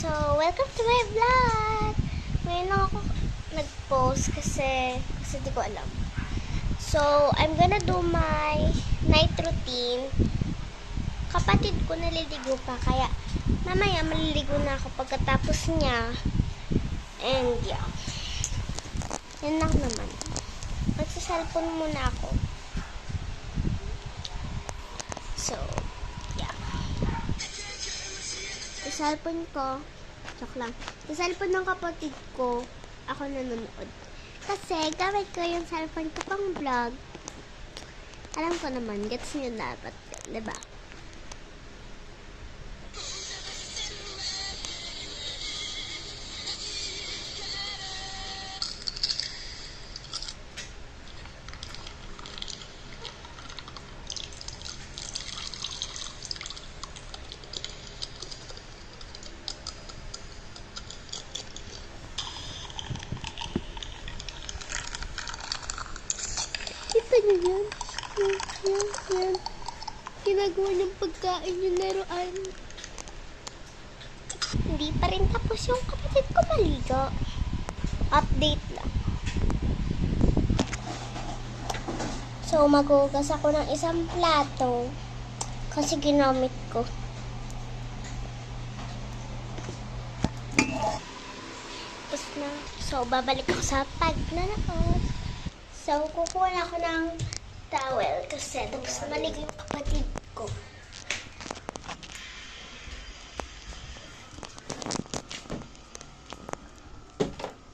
So, welcome to my vlog! Ngayon lang ako nag-post kasi di ko alam. So, I'm gonna do my night routine. Kapatid ko naliligo pa, kaya mamaya maliligo na ako pagkatapos niya. And yeah. Yan lang naman. Magsa-cellphone muna ako. So, yeah. Sa cellphone ko, joke lang. Sa cellphone ng kapatid ko, ako nanonood. Kasi, gamit ko yung cellphone ko pang vlog. Alam ko naman, gets nyo dapat yun, diba? Kita nyo yan? Yan. Ginagawa niyang pagkain yung laruan. Hindi pa rin tapos yung kapatid ko maligo. Update lang. So, maghugas ako ng isang plato kasi ginamit ko. Tapos na. So, babalik ako sa pagnanood. So, kukuha na ako ng towel kasi tapos na maligo yung kapatid ko.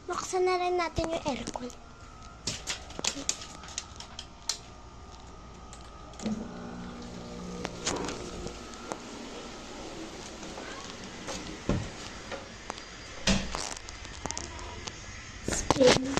Buksan na rin natin yung aircon. Spin.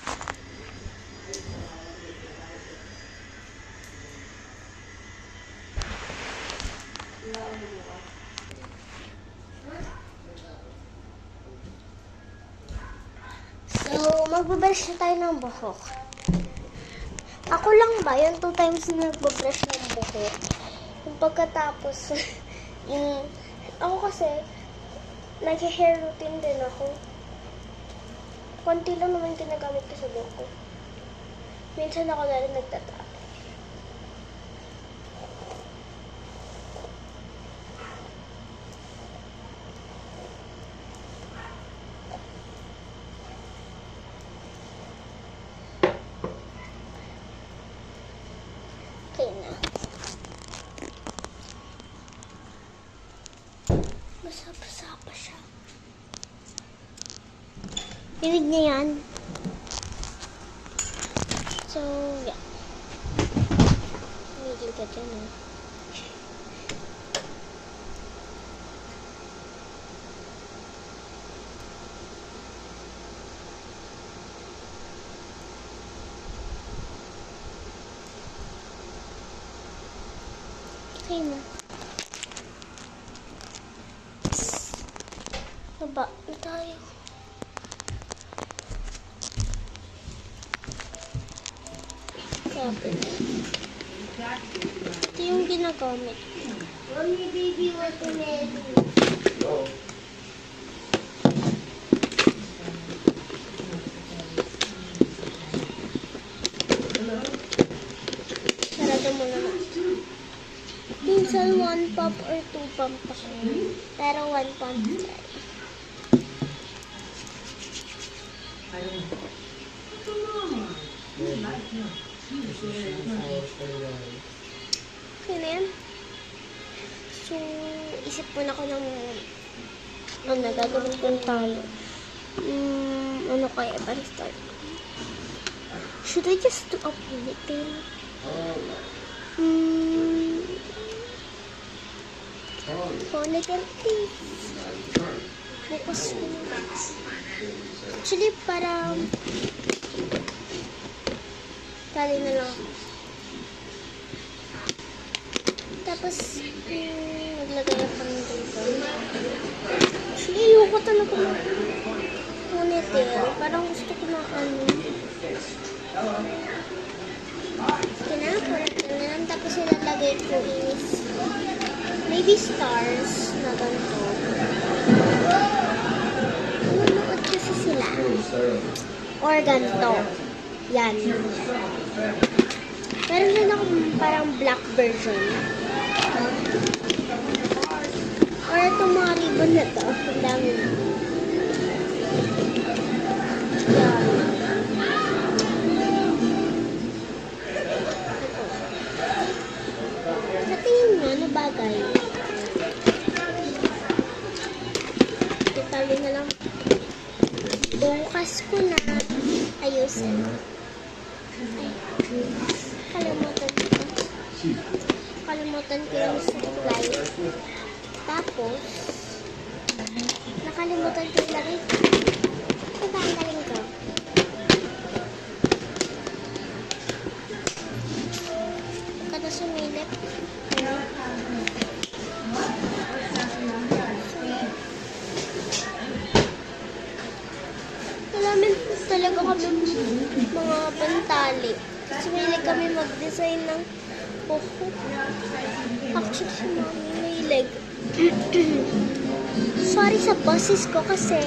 So, magbabrush na tayo ng buhok. Ako lang ba? Yung 2 times na nagbabrush ng buhok. Yung pagkatapos, ako kasi, nag-hair routine din ako. Konti lang naman ginagamit ko sa buhok ko. Minsan ako na rin nagtatapos. Okay na. Basa-basa pa siya. Bibig niya yan. So, yeah. Tumigil ka dyan, ha. Okay na. Baba na tayo. Sabi. Ito yung ginagamit. Mommy, baby, watermelon. Sarado mo na. Minsan 1 pump or 2 pump ako. Pero 1 pump try. Okay na yan. So, isip mo na ko ng gagawin ko tayo. Ano kaya ba start? Should I just do a ponytail? Ponytail, please. Bukas ko. Actually, para tali na lang ako. Tapos, naglagay ako ng dito. Actually, ayoko talaga ng ponytail. Parang gusto ko na ponytail na lang. Tapos, ilalagay ko is maybe stars na ganito. or ganito. Yan. Meron din ako parang black version. Or itong mga ribbon na to. Ang dami. Yan. Ito. Sa tingin mo, ano bagay? Itali na lang. Bukas ko na ayusin. Ay, kalimutan ko. Kalimutan ko yung supply. Tapos, nakalimutan ko yung lagay. Pagkakaling ko. Kada sumilip. Namin talaga kami mga pantali. Sumilig kami mag-design ng buho. Actually, si mami may leg. Sorry sa boses ko kasi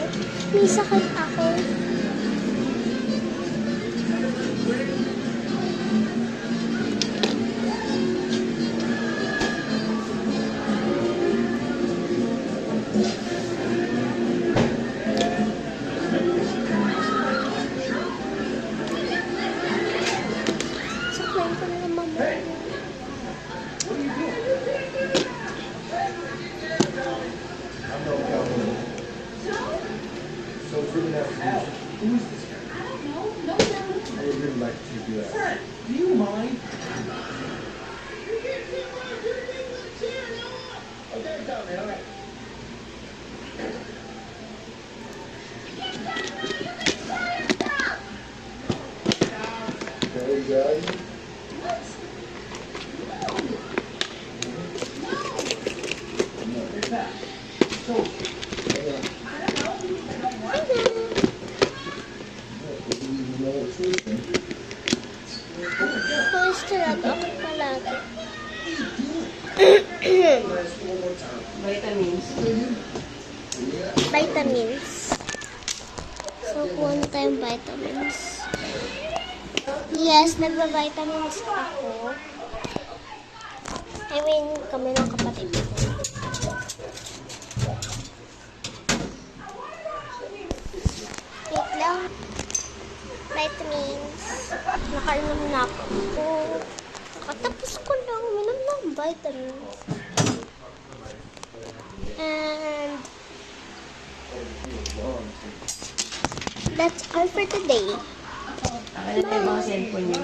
may sakit ako. Saklayin ko na naman. So it's really nice. Who is this guy? I don't know. No, I would really like to do that. Fred, do you mind? Okay, down there, all right. There you go. Pause talaga ako palagi. Vitamins. Vitamins. So, kuha na tayong vitamins. Yes, nagba-vitamins ako. I mean, kami ng kapatid ko. Wait lang. Vitamins. Nakainom na ako. Nakatapos ko lang. Uminom ng vitamins. And that's all for today. Akin na tayo mga cellphone niyo.